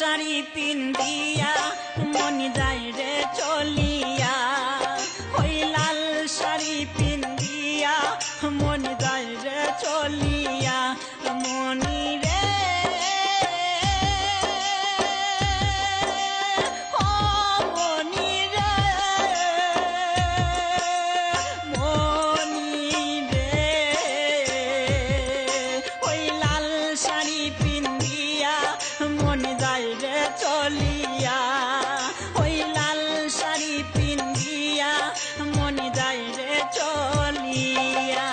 শাড়ি পিন্দিয়া মন যায় রে চলিয়া, ওই লাল শাড়ি পিন্দিয়া মন যায় রে চলিয়া। মনি রে ও মনি রে, মনি রে, ওই লাল শাড়ি পিন্দিয়া মন যায় রে চলিয়া, ওই লাল শাড়ি পিন্দিয়া মন যায় রে চলিয়া।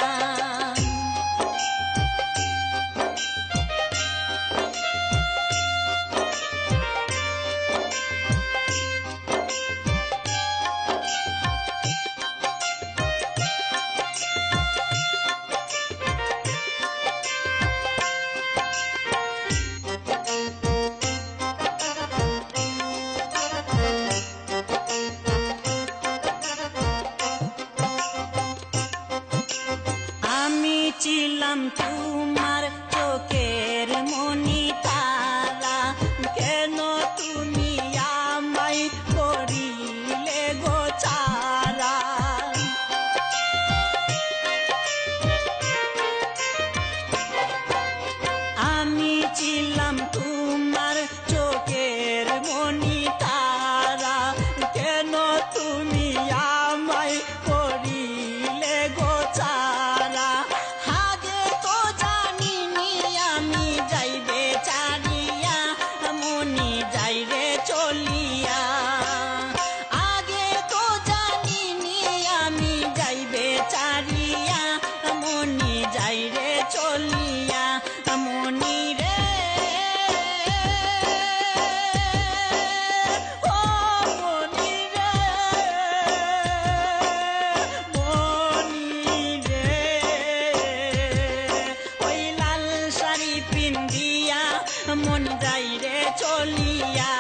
আমি ছিলাম তোমার চোখের মনি তারা, কেন তুমি আমায় করিলে গো ছাড়া। আমি ছিলাম তোমার চোখের মনি তারা, কেন তুমি আমায় করিলে গো ছাড়া। আগে তো জানিনি আমি যাইবে ছাড়িয়া মনি যাইরে চলিয়া, আগে তো জানিনি আমি যাইবে ছাড়িয়া মনি যাইরে চলিয়া। মনি রে ও মনি রে, মনি রে, ওই লাল শাড়ি পিন্দিয়া মন যাইরে চলিয়া,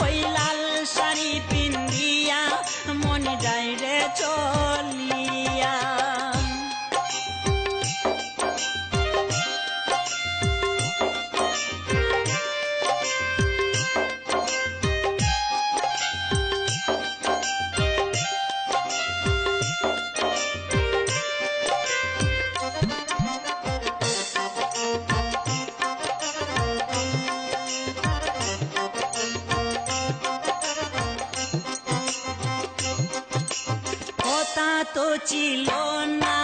ওই লাল শাড়ি পিন্দিয়া মন যাইরে চলিয়া। কথা তো ছিল না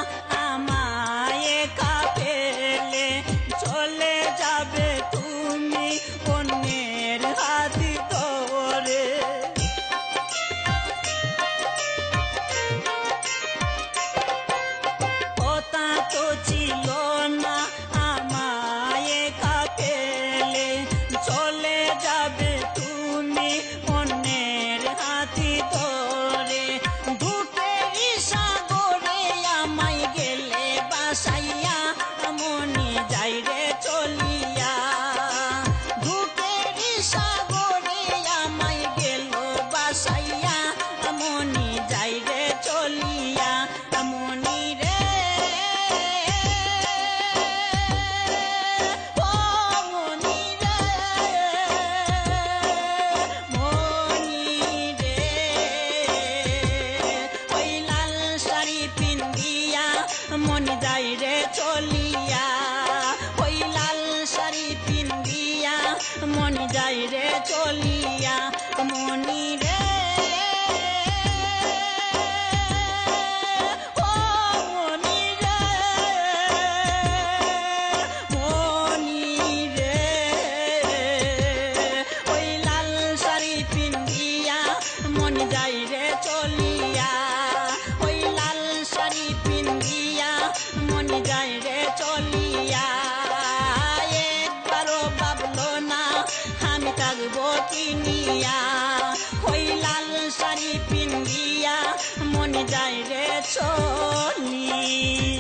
আমায় একা ফেলে, চলে যাবে তুমি অন্যের হাত ধরে। কথা তো ছিল না আমায় একা ফেলে, চলে যাবে তুমি অন্যের হাত ধরে। সাগরে আমায় গেলে বাসাইয়া মনি যাইরে চলিয়া, ধূপের সাগরে আমায় গেল বাসাইয়া মনি যাইরে চলিয়া। মনি রে ও মনি রে, মনি রে, ওই লাল শাড়ি পিন্দিয়া মন যাইরে চলিয়া, ওই লাল শাড়ি পিন্দিয়া মন যাইরে চলিয়া। মনি রে ও মনি রে, মনি রে, ওই লাল শাড়ি পিন্দিয়া মন যাইরে চলিয়া, ওই লাল শাড়ি পিন্দিয়া মন যাইরে চলিয়া। একবারও ভাবলো না আমি থাকবো কিনিয়া, ওই লাল শাড়ি পিন্দিয়া মন যাইরে চলিয়া।